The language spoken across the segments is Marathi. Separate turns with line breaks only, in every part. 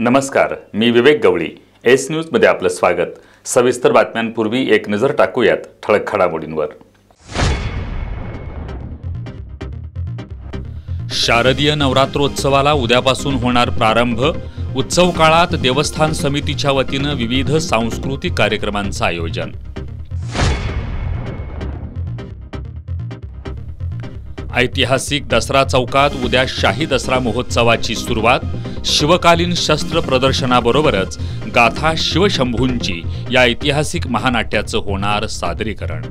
नमस्कार, मी विवेक गवळी. एस न्यूज मध्ये आपलं स्वागत. सविस्तर बातम्यांपूर्वी एक नजर टाकूयात ठळक घडामोडींवर. शारदीय नवरात्रोत्सवाला उद्यापासून होणार प्रारंभ. उत्सव काळात देवस्थान समितीच्या वतीनं विविध सांस्कृतिक कार्यक्रमांचं आयोजन. ऐतिहासिक दसरा चौकात उद्या शाही दसरा महोत्सवाची सुरुवात. शिवकालीन शस्त्र प्रदर्शनाबरोबरच गाथा शिवशंभूंची या ऐतिहासिक महानाट्याचं होणार सादरीकरण.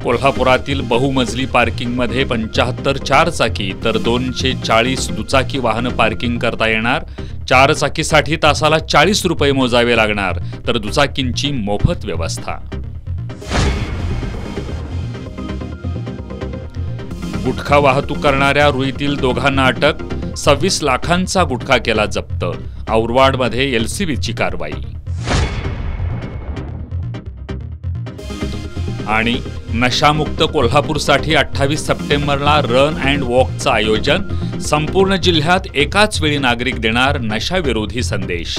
कोल्हापुरातील बहुमजली पार्किंगमध्ये 75 चारचाकी तर 240 दुचाकी वाहनं पार्किंग करता येणार. चारचाकीसाठी तासाला 40 रुपये मोजावे लागणार, तर दुचाकींची मोफत व्यवस्था. गुटखा वाहतूक करणाऱ्या रुईतील दोघांना अटक. 26 लाखांचा गुटखा केला जप्त. औरवाडमध्ये एलसीबीची कारवाई. आणि नशामुक्त कोल्हापूरसाठी 28 सप्टेंबरला रन अँड वॉकचं आयोजन. संपूर्ण जिल्ह्यात एकाच वेळी नागरिक देणार नशाविरोधी संदेश.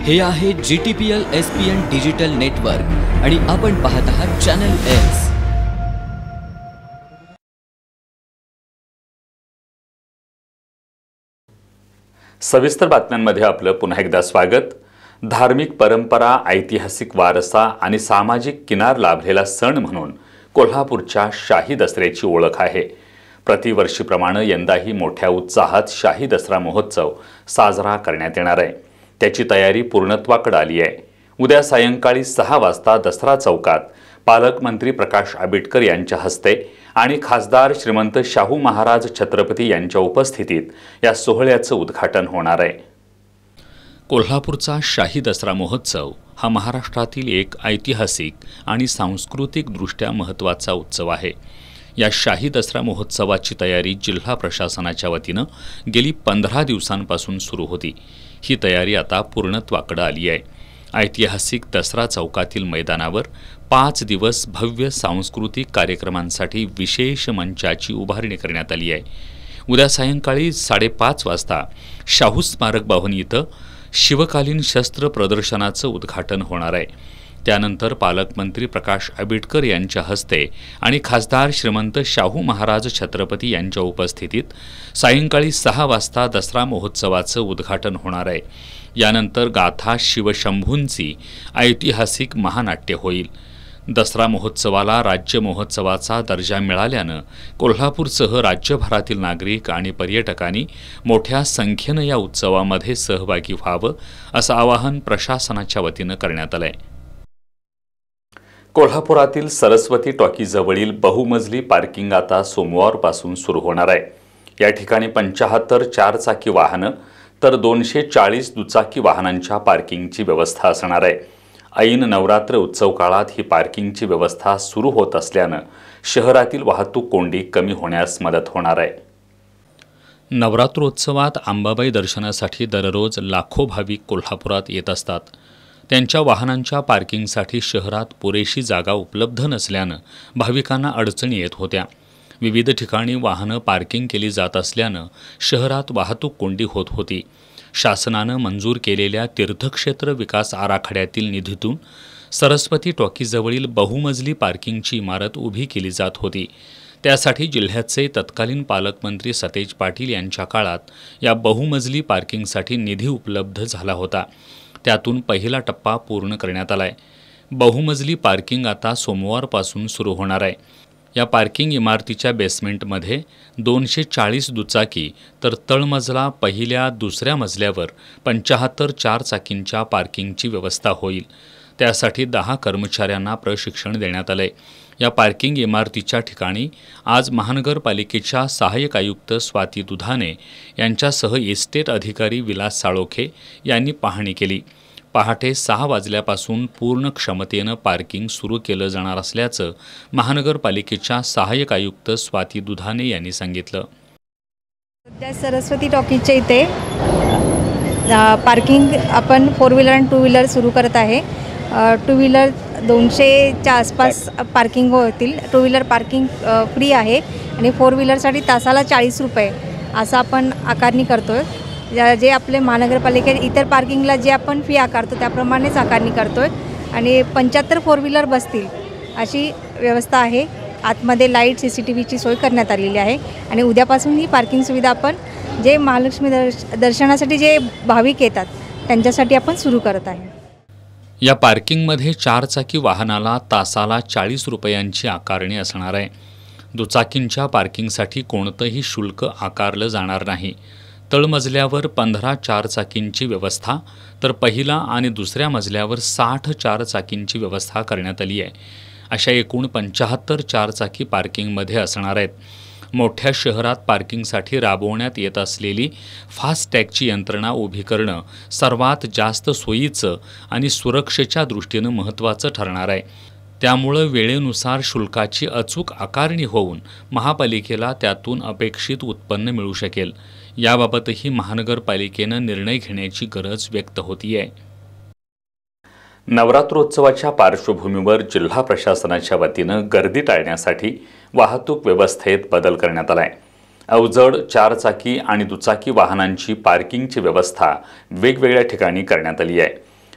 हे आहे GTPL SPN डिजिटल नेटवर्क आणि आपण पाहत आहात चॅनल एस.
सविस्तर बातम्यांमध्ये आपलं पुन्हा एकदा स्वागत. धार्मिक परंपरा, ऐतिहासिक वारसा आणि सामाजिक किनार लाभलेला सण म्हणून कोल्हापूरच्या शाही दसऱ्याची ओळख आहे. प्रतिवर्षीप्रमाणे यंदाही मोठ्या उत्साहात शाही दसरा महोत्सव साजरा करण्यात येणार आहे. त्याची तयारी पूर्णत्वाकडे आली आहे. उद्या सायंकाळी 6 वाजता दसरा चौकात पालकमंत्री प्रकाश आंबेडकर यांच्या हस्ते आणि खासदार श्रीमंत शाहू महाराज छत्रपती यांच्या उपस्थितीत या सोहळ्याचं उद्घाटन होणार आहे. कोल्हापूरचा शाही दसरा महोत्सव हा महाराष्ट्रातील एक ऐतिहासिक आणि सांस्कृतिकदृष्ट्या महत्त्वाचा उत्सव आहे. या शाही दसरा महोत्सवाची तयारी जिल्हा प्रशासनाच्या वतीनं गेली 15 दिवसांपासून सुरू होती. ही तयारी आता पूर्णत्वाकडे आली आहे. ऐतिहासिक दसरा चौकातील मैदानावर 5 दिवस भव्य सांस्कृतिक कार्यक्रमांसाठी विशेष मंचाची उभारणी करण्यात आली आहे. उद्या सायंकाळी 5:30 वाजता शाहू स्मारक भवन इथं शिवकालीन शस्त्र प्रदर्शनाचं उद्घाटन होणार आहे. त्यानंतर पालकमंत्री प्रकाश आंबेडकर यांच्या हस्ते आणि खासदार श्रीमंत शाहू महाराज छत्रपती यांच्या उपस्थितीत सायंकाळी 6 वाजता दसरा महोत्सवाचं उद्घाटन होणार आहे. यानंतर गाथा शिवशंभूंची ऐतिहासिक महानाट्य होईल. दसरा महोत्सवाला राज्य महोत्सवाचा दर्जा मिळाल्यानं कोल्हापूरसह राज्यभरातील नागरिक आणि पर्यटकांनी मोठ्या संख्येनं या उत्सवामध्ये सहभागी व्हावं असं आवाहन प्रशासनाच्या वतीनं करण्यात आलंय. कोल्हापुरातील सरस्वती टॉकीजवळील बहुमजली पार्किंग आता सोमवारपासून सुरू होणार आहे. या ठिकाणी 75 चारचाकी वाहनं तर 240 दुचाकी वाहनांच्या पार्किंगची व्यवस्था असणार आहे. ऐन नवरात्र उत्सव काळात ही पार्किंगची व्यवस्था सुरू होत असल्यानं शहरातील वाहतूक कोंडी कमी होण्यास मदत होणार आहे. नवरात्रोत्सवात अंबाबाई दर्शनासाठी दररोज लाखो भाविक कोल्हापुरात येत असतात. त्यांच्या वाहनांच्या पार्किंगसाठी शहरात पुरेशी जागा उपलब्ध नसल्यानं भाविकांना अडचणी येत होत्या. विविध ठिकाणी वाहनं पार्किंग केली जात असल्यानं शहरात वाहतूक कोंडी होत होती. शासनानं मंजूर केलेल्या तीर्थक्षेत्र विकास आराखड्यातील निधीतून सरस्वती टॉकीजवळील बहुमजली पार्किंगची इमारत उभी केली जात होती. त्यासाठी जिल्ह्याचे तत्कालीन पालकमंत्री सतेज पाटील यांच्या काळात या बहुमजली पार्किंगसाठी निधी उपलब्ध झाला होता. त्यातून पहिला टप्पा पूर्ण करण्यात आलाय. बहुमजली पार्किंग आता सोमवारपासून सुरू होणार आहे. या पार्किंग इमारतीच्या बेसमेंटमध्ये 240 दुचाकी तर तळमजला पहिल्या दुसऱ्या मजल्यावर 75 चारचाकींच्या पार्किंगची व्यवस्था होईल. त्यासाठी 10 कर्मचाऱ्यांना प्रशिक्षण देण्यात आलंय. या पार्किंग इमारतीच्या ठिकाणी आज महानगरपालिकेच्या सहाय्यक आयुक्त स्वाती दुधाने यांच्यासह इस्टेट अधिकारी विलास साळोखे यांनी पाहणी केली. पहाटे 6 वाजल्यापासून पूर्ण क्षमतेनं पार्किंग सुरू केलं जाणार असल्याचं महानगरपालिकेच्या सहाय्यक आयुक्त स्वाती दुधाने यांनी सांगितलं.
सध्या सरस्वती टॉकीजच्या इथे पार्किंग आपण 4 व्हीलर आणि 2 व्हीलर सुरू करत आहे. 2 व्हीलर 200च्या आसपास पार्किंग होतील. 2 व्हीलर पार्किंग फ्री आहे आणि 4 व्हीलरसाठी तासाला 40 रुपये असं आपण आकारणी करतो आहे. जे आपले महानगरपालिकेत इतर पार्किंगला जे आपण फी आकारतो त्याप्रमाणेच आकारणी करतो आहे आणि 75 4 व्हीलर बसतील अशी व्यवस्था आहे. आतमध्ये लाईट CCTVची सोय करण्यात आलेली आहे आणि उद्यापासून ही पार्किंग सुविधा आपण जे महालक्ष्मी दर्शनासाठी जे भाविक येतात त्यांच्यासाठी आपण सुरू करत आहे.
या पार्किंगमध्ये 4 चाकी वाहनाला तासाला 40 रुपयांची आकारणी असणार आहे. दुचाकींच्या पार्किंगसाठी कोणतंही शुल्क आकारलं जाणार नाही. तळमजल्यावर 15 4 चाकींची व्यवस्था तर पहिला आणि दुसऱ्या मजल्यावर 60 4 चाकींची व्यवस्था करण्यात आली आहे. अशा एकूण 75 4 चाकी पार्किंगमध्ये असणार आहेत. मोठ्या शहरात पार्किंगसाठी राबवण्यात येत असलेली फास्टॅगची यंत्रणा उभी करणं सर्वात जास्त सोयीचं आणि सुरक्षेच्या दृष्टीनं महत्त्वाचं ठरणार आहे. त्यामुळं वेळेनुसार शुल्काची अचूक आकारणी होऊन महापालिकेला त्यातून अपेक्षित उत्पन्न मिळू शकेल. याबाबतही महानगरपालिकेनं निर्णय घेण्याची गरज व्यक्त होतीये. नवरात्रोत्सवाच्या पार्श्वभूमीवर जिल्हा प्रशासनाच्या वतीनं गर्दी टाळण्यासाठी वाहतूक व्यवस्थेत बदल करण्यात आला आहे. अवजड 4 चाकी आणि दुचाकी वाहनांची पार्किंगची व्यवस्था वेगवेगळ्या ठिकाणी करण्यात आली आहे.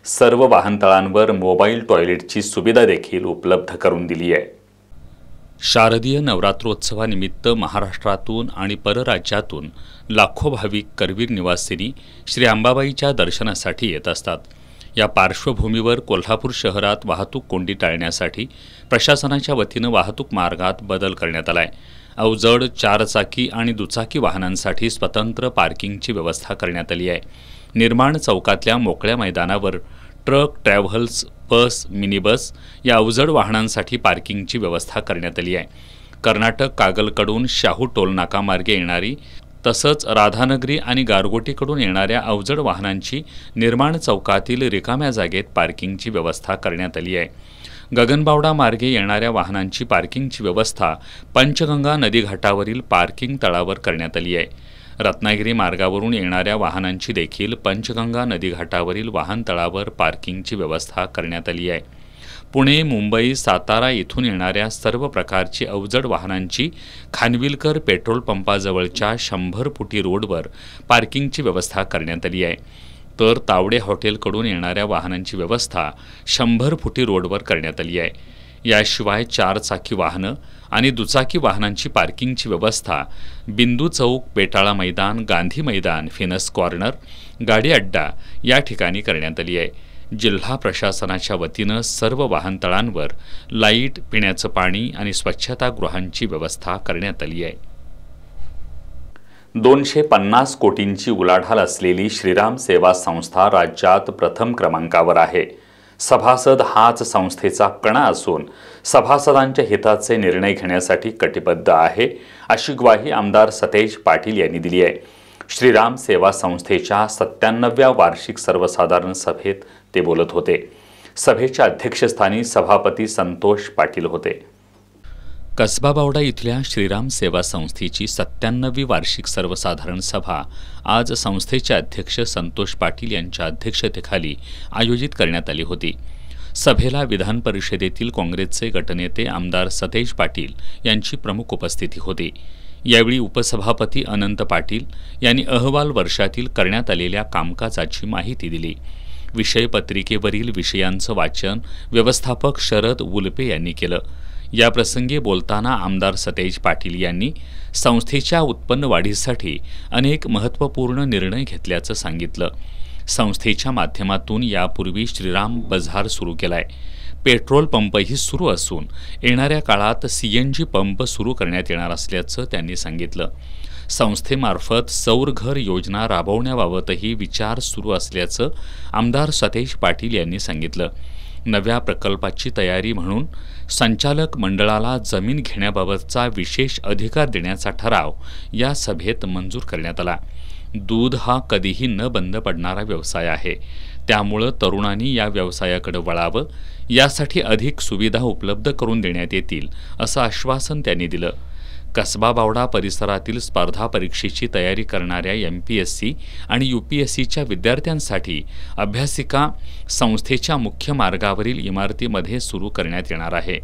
सर्व वाहनतळांवर मोबाईल टॉयलेटची सुविधा देखील उपलब्ध करून दिली आहे. शारदीय नवरात्रोत्सवानिमित्त महाराष्ट्रातून आणि परराज्यातून लाखो भाविक करवीर निवासिनी श्री अंबाबाईच्या दर्शनासाठी येत असतात. या पार्श्वभूमीवर कोल्हापूर शहरात वाहतूक कोंडी टाळण्यासाठी प्रशासनाच्या वतीनं वाहतूक मार्गात बदल करण्यात आला आहे. अवजड 4 चाकी आणि दुचाकी वाहनांसाठी स्वतंत्र पार्किंगची व्यवस्था करण्यात आली आहे. निर्माण चौकातल्या मोकळ्या मैदानावर ट्रक, ट्रॅव्हल्स, बस, मिनी बस या अवजड वाहनांसाठी पार्किंगची व्यवस्था करण्यात आली आहे. कर्नाटक कागलकडून शाहू टोल नाकामार्गे येणारी तसंच राधानगरी आणि गारगोटीकडून येणाऱ्या अवजड वाहनांची निर्माण चौकातील रिकाम्या जागेत पार्किंगची व्यवस्था करण्यात आली आहे. गगनबावडा मार्गे येणाऱ्या वाहनांची पार्किंगची व्यवस्था पंचगंगा नदीघाटावरील पार्किंग तळावर करण्यात आली आहे. रत्नागिरी मार्गावरून येणाऱ्या वाहनांची देखील पंचगंगा नदीघाटावरील वाहनतळावर पार्किंगची व्यवस्था करण्यात आली आहे. पुणे, मुंबई, सातारा इथून येणाऱ्या सर्व प्रकारची अवजड वाहनांची खानविलकर पेट्रोल पंपाजवळच्या 100 फुटी रोडवर पार्किंगची व्यवस्था करण्यात आली आहे. तर तावडे हॉटेलकडून येणाऱ्या वाहनांची व्यवस्था 100 फुटी रोडवर करण्यात आली आहे. याशिवाय 4 चाकी वाहनं आणि दुचाकी वाहनांची पार्किंगची व्यवस्था बिंदू चौक, बेटाळा मैदान, गांधी मैदान, फिनस कॉर्नर, गाडी अड्डा या ठिकाणी करण्यात आली आहे. जिल्हा प्रशासनाच्या वतीनं सर्व वाहनतळांवर लाईट, पिण्याचं पाणी आणि स्वच्छतागृहांची व्यवस्था करण्यात आली आहे. 250 कोटींची उलाढाल असलेली श्रीराम सेवा संस्था राज्यात प्रथम क्रमांकावर आहे. सभासद हाच संस्थेचा कणा असून सभासदांच्या हिताचे निर्णय घेण्यासाठी कटिबद्ध आहे, अशी ग्वाही आमदार सतेज पाटील यांनी दिली आहे. श्रीराम सेवा संस्थेच्या 97व्या वार्षिक सर्वसाधारण सभेत ते बोलत होते. सभेच्या अध्यक्षस्थानी सभापती संतोष पाटील होते. कसबा बावडा इथल्या श्रीराम सेवा संस्थेची 97वी वार्षिक सर्वसाधारण सभा आज संस्थेचे अध्यक्ष संतोष पाटील यांच्या अध्यक्षतेखाली आयोजित करण्यात आली होती. सभेला विधान परिषदेतील काँग्रेसचे गटनेते आमदार सतेज पाटील यांची प्रमुख उपस्थिती होती. यावेळी उपसभापती अनंत पाटील यांनी अहवाल वर्षातील करण्यात आलेल्या कामकाजाची माहिती दिली. विषयपत्रिकेवरील विषयांचं वाचन व्यवस्थापक शरद उल्पे यांनी केलं. याप्रसंगी बोलताना आमदार सतेज पाटील यांनी संस्थेच्या उत्पन्न वाढीसाठी अनेक महत्त्वपूर्ण निर्णय घेतल्याचं सांगितलं. संस्थेच्या माध्यमातून यापूर्वी श्रीराम बझार सुरू केलाय. पेट्रोल पंपही सुरू असून येणाऱ्या काळात CNG पंप सुरू करण्यात येणार असल्याचं त्यांनी सांगितलं. संस्थेमार्फत सौर घर योजना राबवण्याबाबतही विचार सुरू असल्याचं आमदार सतेज पाटील यांनी सांगितलं. नव्या प्रकल्पाची तयारी म्हणून संचालक मंडळाला जमीन घेण्याबाबतचा विशेष अधिकार देण्याचा ठराव या सभेत मंजूर करण्यात आला. दूध हा कधीही न बंद पडणारा व्यवसाय आहे, त्यामुळं तरुणांनी या व्यवसायाकडे वळावं, यासाठी अधिक सुविधा उपलब्ध करून देण्यात येतील असं आश्वासन त्यांनी दिलं. कसबा बावडा परिसरातील स्पर्धा परीक्षेची तयारी करणाऱ्या MPSC आणि UPSCच्या विद्यार्थ्यांसाठी अभ्यासिका संस्थेच्या मुख्य मार्गावरील इमारतीमध्ये सुरू करण्यात येणार आहे।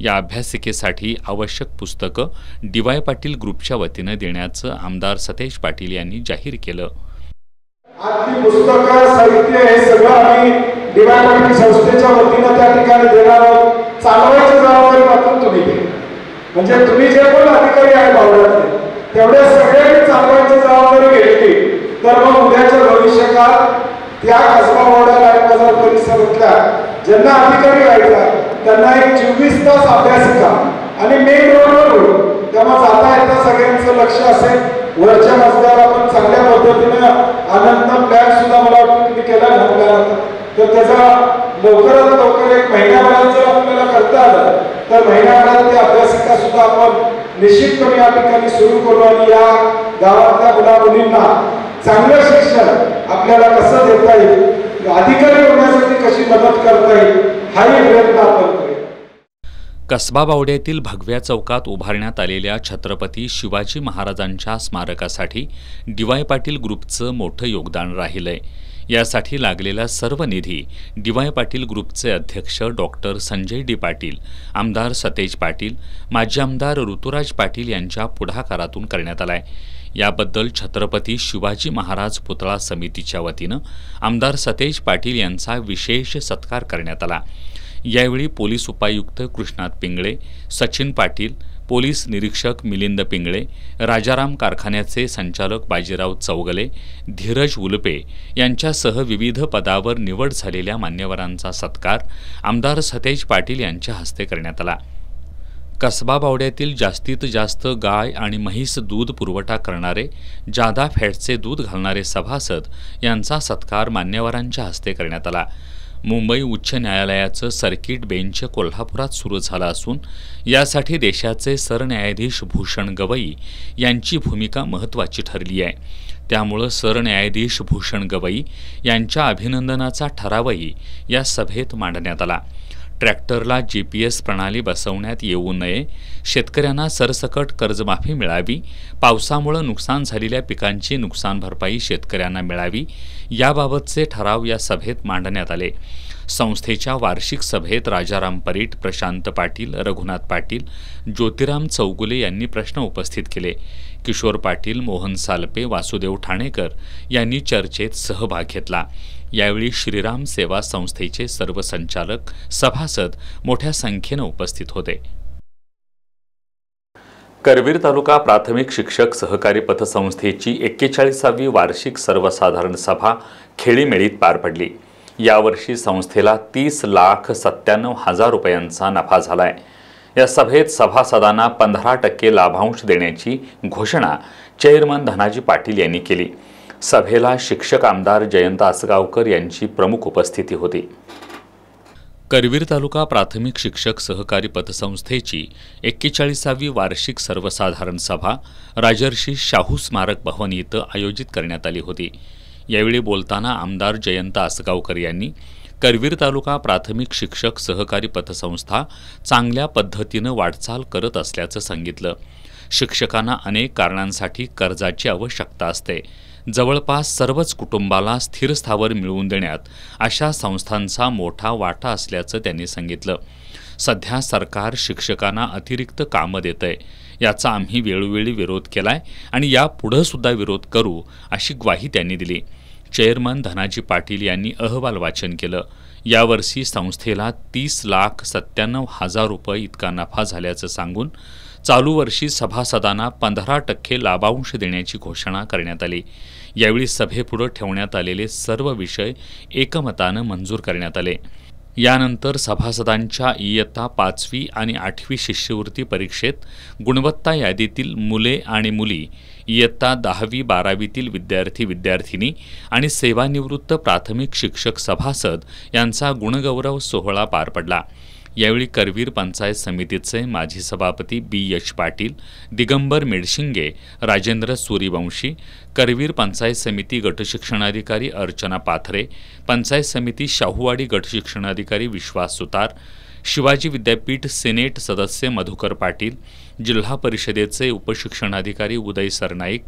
या अभ्यासिकेसाठी आवश्यक पुस्तकं DY पाटील ग्रुपच्या वतीनं देण्याचं आमदार सतेज पाटील यांनी जाहीर केलं।
आजची पुस्तकं साहित्य हे सगळं आम्ही DY पाटील संस्थेच्या वतीनं त्या ठिकाणी देणार आहोत। चालवायची जबाबदारी मात्र तुम्ही घ्या, म्हणजे तुम्ही जे पण अधिकारी आहे बावड्यातले तेवढे सगळ्यांनी चालवायची जबाबदारी घेतली तर मग उद्याच्या भविष्यकाळात त्या कसबा बावडा लाईन बाजार परिसरातल्या ज्यांना अधिकारी व्हायचा त्यांना एक 24 तास अभ्यासिका आणि मेन रोडवर तेव्हा जाता येता सगळ्यांचं लक्ष असेल। वरच्या मजल्यावर आपण चांगल्या पद्धतीने आनंद प्लॅन सुद्धा मला वाटतं तुम्ही केला ना प्लॅन, तर त्याचा लवकरात लवकर एक महिन्याभरात जर आपल्याला करता आलं तर महिन्याभरात ते अभ्यासिका सुद्धा आपण निश्चितपणे या ठिकाणी सुरू करू आणि या गावातल्या मुला मुलींना चांगलं शिक्षण आपल्याला कसं देता येईल, अधिकारी होण्यासाठी कशी मदत करता येईल हाही प्रयत्न आपण करूया।
कसबा बावड्यातील भगव्या चौकात उभारण्यात आलेल्या छत्रपती शिवाजी महाराजांच्या स्मारकासाठी DY पाटील ग्रुपचं मोठं योगदान राहिलंय। यासाठी लागलेला सर्व निधी DY पाटील ग्रुपचे अध्यक्ष डॉक्टर संजय D पाटील, आमदार सतेज पाटील, माजी आमदार ऋतुराज पाटील यांच्या पुढाकारातून करण्यात आलाय। याबद्दल छत्रपती शिवाजी महाराज पुतळा समितीच्या वतीनं आमदार सतेज पाटील यांचा विशेष सत्कार करण्यात आला। यावेळी पोलीस उपायुक्त कृष्णात पिंगळे, सचिन पाटील, पोलीस निरीक्षक मिलिंद पिंगळे, राजाराम कारखान्याचे संचालक बाजीराव चौगले, धीरज उलपे यांच्यासह विविध पदावर निवड झालेल्या मान्यवरांचा सत्कार आमदार सतेज पाटील यांच्या हस्ते करण्यात आला। कसबा बावड्यातील जास्तीत जास्त गाय आणि म्हैस दूध पुरवठा करणारे, जादा फॅटचे दूध घालणारे सभासद यांचा सत्कार मान्यवरांच्या हस्ते करण्यात आला। मुंबई उच्च न्यायालयाचं सर्किट बेंच कोल्हापुरात सुरू झालं असून यासाठी देशाचे सरन्यायाधीश भूषण गवई यांची भूमिका महत्त्वाची ठरली आहे। त्यामुळं सरन्यायाधीश भूषण गवई यांच्या अभिनंदनाचा ठरावही या सभेत मांडण्यात आला। ट्रॅक्टरला GPS प्रणाली बसवण्यात येऊ नये, शेतकऱ्यांना सरसकट कर्जमाफी मिळावी, पावसामुळे नुकसान झालेल्या पिकांची नुकसान भरपाई शेतकऱ्यांना मिळावी याबाबतचे ठराव या सभेत मांडण्यात आले। संस्थेच्या वार्षिक सभेत राजाराम परीट, प्रशांत पाटील, रघुनाथ पाटील, ज्योतिराम चौगुले यांनी प्रश्न उपस्थित केले। किशोर पाटील, मोहन सालपे, वासुदेव ठाणेकर यांनी चर्चेत सहभाग घेतला। यावेळी श्रीराम सेवा संस्थेचे सर्व संचालक, सभासद मोठ्या संख्येने उपस्थित होते। करवीर तालुका प्राथमिक शिक्षक सहकारी पतसंस्थेची 41वी वार्षिक सर्वसाधारण सभा खेळीमेळीत पार पडली। यावर्षी संस्थेला 30,97,000 रुपयांचा नफा झालाय। या सभेत सभासदांना 15% लाभांश देण्याची घोषणा चेअरमन धनाजी पाटील यांनी केली। सभेला शिक्षक आमदार जयंत आसगावकर यांची प्रमुख उपस्थिती होती। करवीर तालुका प्राथमिक शिक्षक सहकारी पतसंस्थेची 41वी वार्षिक सर्वसाधारण सभा राजर्षी शाहू स्मारक भवन इथं आयोजित करण्यात आली होती। यावेळी बोलताना आमदार जयंत आसगावकर यांनी करवीर तालुका प्राथमिक शिक्षक सहकारी पतसंस्था चांगल्या पद्धतीनं वाटचाल करत असल्याचं सांगितलं। शिक्षकांना अनेक कारणांसाठी कर्जाची आवश्यकता असते। जवळपास सर्वच कुटुंबाला स्थिर स्थावर मिळवून देण्यात अशा संस्थांचा मोठा वाटा असल्याचं त्यांनी सांगितलं। सध्या सरकार शिक्षकांना अतिरिक्त कामं देतंय, याचा आम्ही वेळोवेळी विरोध केलाय आणि यापुढे सुद्धा विरोध करू अशी ग्वाही त्यांनी दिली। चेअरमन धनाजी पाटील यांनी अहवाल वाचन केलं। यावर्षी संस्थेला 30,97,000 रुपये इतका नफा झाल्याचं सांगून चालू वर्षी सभासदांना 15% लाभांश देण्याची घोषणा करण्यात आली। यावेळी सभेपुढे ठेवण्यात आलेले सर्व विषय एकमतानं मंजूर करण्यात आले। यानंतर सभासदांच्या इयत्ता 5वी आणि 8वी शिष्यवृत्ती परीक्षेत गुणवत्ता यादीतील मुले आणि मुली, इयत्ता 10वी 12वीतील विद्यार्थी विद्यार्थिनी आणि सेवानिवृत्त प्राथमिक शिक्षक सभासद यांचा गुणगौरव सोहळा पार पडला। यावेळी करवीर पंचायत समितीचे माजी सभापती BH पाटील, दिगंबर मेडशिंगे, राजेंद्र सूर्यवंशी, करवीर पंचायत समिती गटशिक्षणाधिकारी अर्चना पाथरे, पंचायत समिती शाहूवाडी गटशिक्षणाधिकारी विश्वास सुतार, शिवाजी विद्यापीठ सिनेट सदस्य मधुकर पाटील, जिल्हा परिषदेचे उपशिक्षणाधिकारी उदय सरनाईक,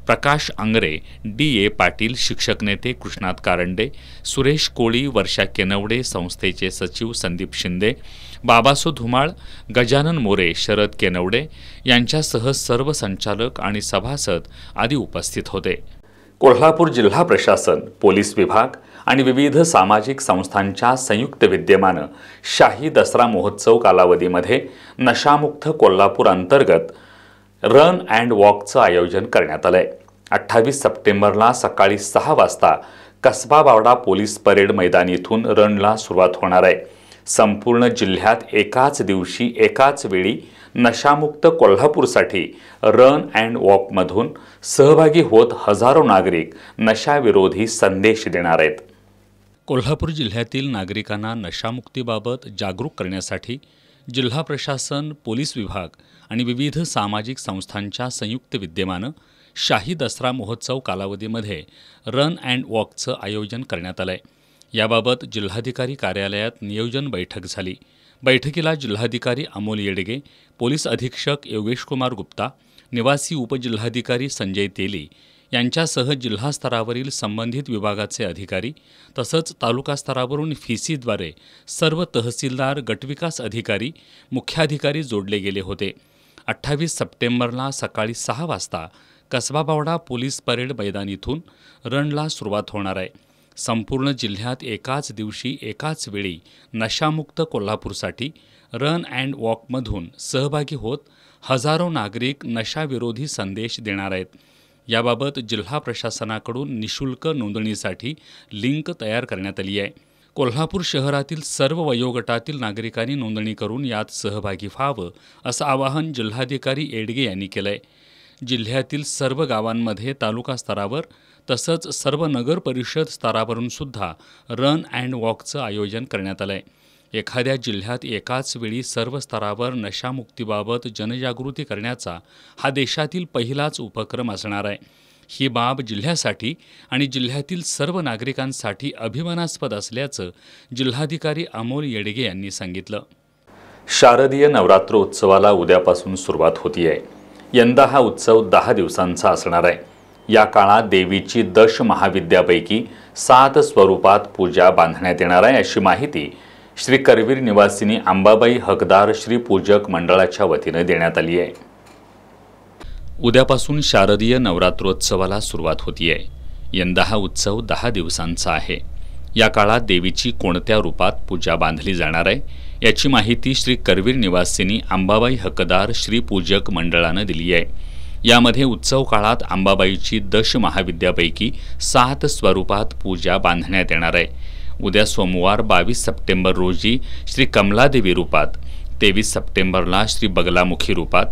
प्रकाश आंगरे, डी.ए. पाटील, शिक्षक नेते कृष्णात कारंडे, सुरेश कोळी, वर्षा केनवडे, संस्थेचे सचिव संदीप शिंदे, बाबासो धुमाळ, गजानन मोरे, शरद केनवडे यांच्यासह सर्व संचालक आणि सभासद आदी उपस्थित होते. कोल्हापूर जिल्हा प्रशासन, पोलीस विभाग आणि विविध सामाजिक संस्थांच्या संयुक्त विद्यमानं शाही दसरा महोत्सव कालावधीमध्ये नशामुक्त कोल्हापूर अंतर्गत रन अँड वॉकचं आयोजन करण्यात आलंय. 28 सप्टेंबरला सकाळी 6 वाजता कसबा बावडा पोलीस परेड मैदान इथून रनला सुरुवात होणार आहे. संपूर्ण जिल्ह्यात एकाच दिवशी एकाच वेळी नशामुक्त कोल्हापूरसाठी रन अँड वॉकमधून सहभागी होत हजारो नागरिक नशाविरोधी संदेश देणार आहेत. कोल्हापूर जिल्ह्यातील नागरिकांना नशामुक्तीबाबत जागरूक करण्यासाठी जिल्हा प्रशासन, पोलीस विभाग आणि विविध सामाजिक संस्थांच्या संयुक्त विद्यमानं शाही दसरा महोत्सव कालावधीमध्ये रन अँड वॉकचं आयोजन करण्यात आलं आहे. याबाबत जिल्हाधिकारी कार्यालयात नियोजन बैठक झाली. बैठकीला जिल्हाधिकारी अमोल येडगे, पोलीस अधीक्षक योगेशकुमार गुप्ता, निवासी उपजिल्हाधिकारी संजय तेली यांच्यासह जिल्हा स्तरावरील संबंधित विभागाचे अधिकारी तसंच तालुका स्तरावरून फीसीद्वारे सर्व तहसीलदार, गटविकास अधिकारी, मुख्याधिकारी जोडले गेले होते. 28 सप्टेंबरला सकाळी 6 वाजता कसबा बावडा पोलीस परेड मैदान इथून रनला सुरुवात होणार आहे. संपूर्ण जिल्ह्यात एकाच दिवशी एकाच वेळी नशामुक्त कोल्हापूरसाठी रन अँड वॉकमधून सहभागी होत हजारो नागरिक नशाविरोधी संदेश देणार आहेत. याबाबत जिल्हा प्रशासनाकडून निशुल्क नोंदणीसाठी लिंक तयार करण्यात आली आहे. कोल्हापूर शहरातील सर्व वयोगटातील नागरिकांनी नोंदणी करून यात सहभागी व्हावं असं आवाहन जिल्हाधिकारी येडगे यांनी केलं आहे. जिल्ह्यातील सर्व गावांमध्ये तालुका स्तरावर तसंच सर्व नगर परिषद स्तरावरून सुद्धा रन अँड वॉकचं आयोजन करण्यात आलं आहे. एखाद्या जिल्ह्यात एकाच वेळी सर्व स्तरावर नशामुक्तीबाबत जनजागृती करण्याचा हा देशातील पहिलाच उपक्रम असणार आहे. ही बाब जिल्ह्यासाठी आणि जिल्ह्यातील सर्व नागरिकांसाठी अभिमानास्पद असल्याचं जिल्हाधिकारी अमोल येडगे यांनी सांगितलं.
शारदीय नवरात्रोत्सवाला उद्यापासून सुरुवात होतीये. यंदा हा उत्सव 10 दिवसांचा असणार आहे. या काळात देवीची दश महाविद्यापैकी 7 स्वरूपात पूजा बांधण्यात येणार आहे, अशी माहिती श्री करवीर निवासिनी अंबाबाई हकदार श्री पूजक मंडळाच्या वतीने देण्यात आली आहे.
उद्यापासून शारदीय नवरात्रोत्सवाला सुरुवात होतीये. यंदा हा उत्सव 10 दिवसांचा आहे. या काळात देवीची कोणत्या रूपात पूजा बांधली जाणार आहे याची माहिती श्री करवीर निवासिनी अंबाबाई हकदार श्री पूजक मंडळानं दिली आहे. यामध्ये उत्सव काळात अंबाबाईची दश महाविद्यापैकी 7 स्वरूपात पूजा बांधण्यात येणार आहे. उद्या सोमवार 22 सप्टेंबर रोजी श्री कमलादेवी रूपात, 23 सप्टेंबरला श्री बगलामुखी रूपात,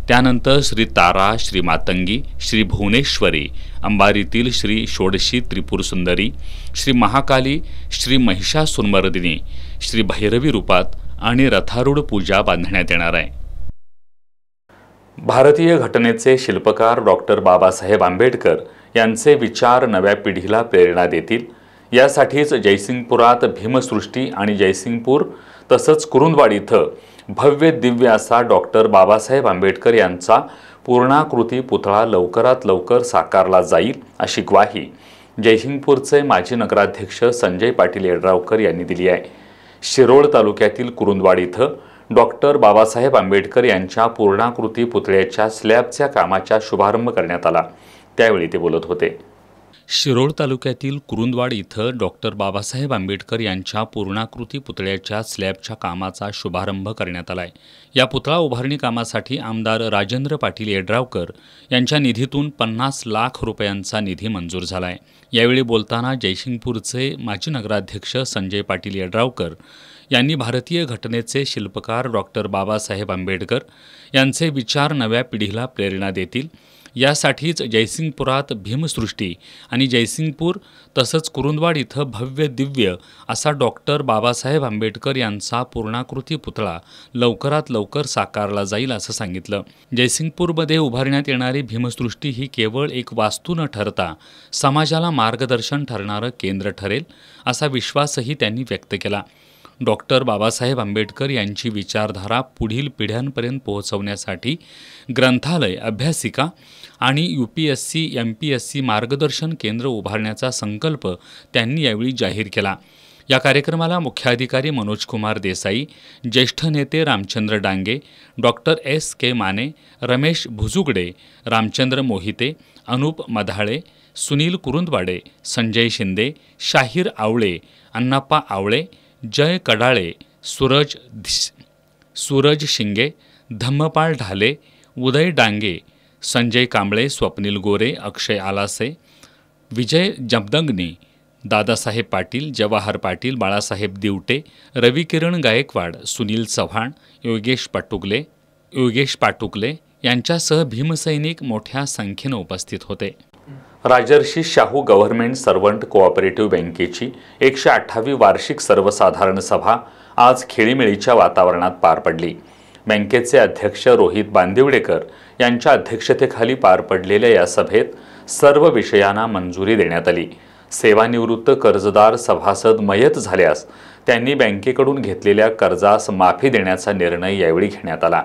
त्यानंतर श्री तारा, श्री मातंगी, श्री भुवनेश्वरी, अंबारीतील श्री षोडशी त्रिपुर सुंदरी, श्री महाकाली, श्री महिषासुरमर्दिनी, श्री भैरवी रूपात आणि रथारूढ पूजा बांधण्यात येणार आहे.
भारतीय घटनेचे शिल्पकार डॉक्टर बाबासाहेब आंबेडकर यांचे विचार नव्या पिढीला प्रेरणा देतील यासाठीच जयसिंगपुरात भीमसृष्टी आणि जयसिंगपूर तसंच कुरुंदवाड इथं भव्य दिव्य असा डॉक्टर बाबासाहेब आंबेडकर यांचा पूर्णाकृती पुतळा लवकरात लवकर साकारला जाईल, अशी ग्वाही जयसिंगपूरचे माजी नगराध्यक्ष संजय पाटील येड्रावकर यांनी दिली आहे. शिरोळ तालुक्यातील कुरुंदवाड इथं डॉक्टर बाबासाहेब आंबेडकर यांच्या पूर्णाकृती पुतळ्याच्या स्लॅबच्या कामाचा शुभारंभ करण्यात आला. त्यावेळी ते बोलत होते.
शिरोळ तालुक्यातील कुरुंदवाड इथं डॉक्टर बाबासाहेब आंबेडकर यांच्या पूर्णाकृती पुतळ्याच्या स्लॅबच्या कामाचा शुभारंभ करण्यात आला आहे. या पुतळा उभारणी कामासाठी आमदार राजेंद्र पाटील येड्रावकर यांच्या निधीतून 50 लाख रुपयांचा निधी मंजूर झाला आहे. यावेळी बोलताना जयसिंगपूरचे माजी नगराध्यक्ष संजय पाटील येड्रावकर यांनी भारतीय घटनेचे शिल्पकार डॉक्टर बाबासाहेब आंबेडकर यांचे विचार नव्या पिढीला प्रेरणा देतील यासाठीच जयसिंगपुरात भीमसृष्टी आणि जयसिंगपूर तसंच कुरुंदवाड इथं भव्य दिव्य असा डॉक्टर बाबासाहेब आंबेडकर यांचा पूर्णाकृती पुतळा लवकरात लवकर साकारला जाईल असं सांगितलं. जयसिंगपूरमध्ये उभारण्यात येणारी भीमसृष्टी ही केवळ एक वास्तू न ठरता समाजाला मार्गदर्शन ठरणारं केंद्र ठरेल असा विश्वासही त्यांनी व्यक्त केला.
डॉक्टर बाबासाहेब आंबेडकर यांची विचारधारा पुढील पिढ्यांपर्यंत पोहोचवण्यासाठी ग्रंथालय, अभ्यासिका आणि UPSC MPSC मार्गदर्शन केंद्र उभारण्याचा संकल्प त्यांनी यावेळी जाहीर केला। या कार्यक्रमाला मुख्याधिकारी मनोजकुमार देसाई, ज्येष्ठ नेते रामचंद्र डांगे, डॉक्टर S.K. माने, रमेश भुजुगडे, रामचंद्र मोहिते, अनुप मधाळे, सुनील कुरुंदवाडे, संजय शिंदे, शाहीर आवळे, अण्णाप्पा आवळे, जय कडाळे, सूरज शिंगे, धम्मपाल ढाले, उदय डांगे, संजय कांबळे, स्वप्नील गोरे, अक्षय आलासे, विजय जमदंगनी, दादासाहेब पाटील, जवाहर पाटील, बाळासाहेब दिवटे, रविकिरण गायकवाड, सुनील चव्हाण, योगेश पाटुकले यांच्यासह भीमसैनिक मोठ्या संख्येनं उपस्थित होते। Rajarshi Shahu government servant cooperative बँकेची 108वी वार्षिक सर्वसाधारण सभा आज खेळीमेळीच्या वातावरणात पार पडली। बँकेचे अध्यक्ष रोहित बांदिवडेकर यांच्या अध्यक्षतेखाली पार पडलेल्या या सभेत सर्व विषयांना मंजुरी देण्यात आली। सेवानिवृत्त कर्जदार सभासद मयत झाल्यास त्यांनी बँकेकडून घेतलेल्या कर्जास माफी देण्याचा निर्णय यावेळी घेण्यात आला।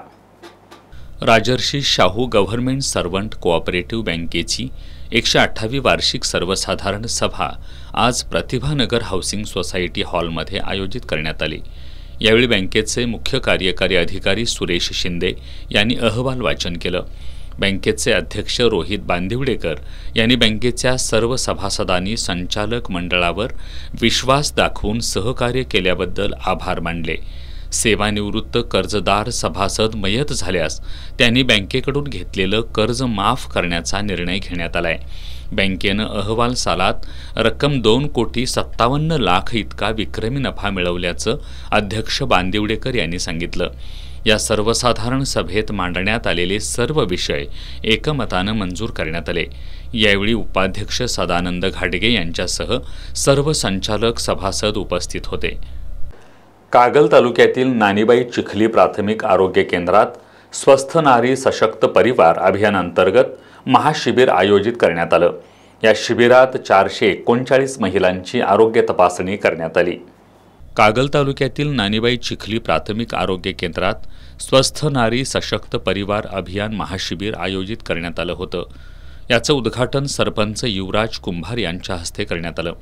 Rajarshi Shahu government servant cooperative बँकेची 108वी वार्षिक सर्वसाधारण सभा आज प्रतिभानगर हाऊसिंग सोसायटी हॉलमध्ये आयोजित करण्यात आली। यावेळी बँकेचे मुख्य कार्यकारी अधिकारी सुरेश शिंदे यांनी अहवाल वाचन केलं। बँकेचे अध्यक्ष रोहित बांदिवडेकर यांनी बँकेच्या सर्व सभासदांनी संचालक मंडळावर विश्वास दाखवून सहकार्य केल्याबद्दल आभार मानले। सेवानिवृत्त कर्जदार सभासद मयत झाल्यास त्यांनी बँकेकडून घेतलेलं कर्ज माफ करण्याचा निर्णय घेण्यात आलाय। बँकेनं अहवाल सालात रक्कम 2,57,00,000 इतका विक्रमी नफा मिळवल्याचं अध्यक्ष बांदिवडेकर यांनी सांगितलं। या सर्वसाधारण सभेत मांडण्यात आलेले सर्व विषय एकमतानं मंजूर करण्यात आले। यावेळी उपाध्यक्ष सदानंद घाडगे यांच्यासह सर्व संचालक सभासद उपस्थित होते। कागल तालुक्यातील नानीबाई चिखली प्राथमिक आरोग्य केंद्रात स्वस्थ नारी सशक्त परिवार अभियानांतर्गत महाशिबिर आयोजित करण्यात आलं। या शिबिरात 439 महिलांची आरोग्य तपासणी करण्यात आली। कागल तालुक्यातील नानीबाई चिखली प्राथमिक आरोग्य केंद्रात स्वस्थ नारी सशक्त परिवार अभियान महाशिबिर आयोजित करण्यात आलं होतं। याचं उद्घाटन सरपंच युवराज कुंभार यांच्या हस्ते करण्यात आलं।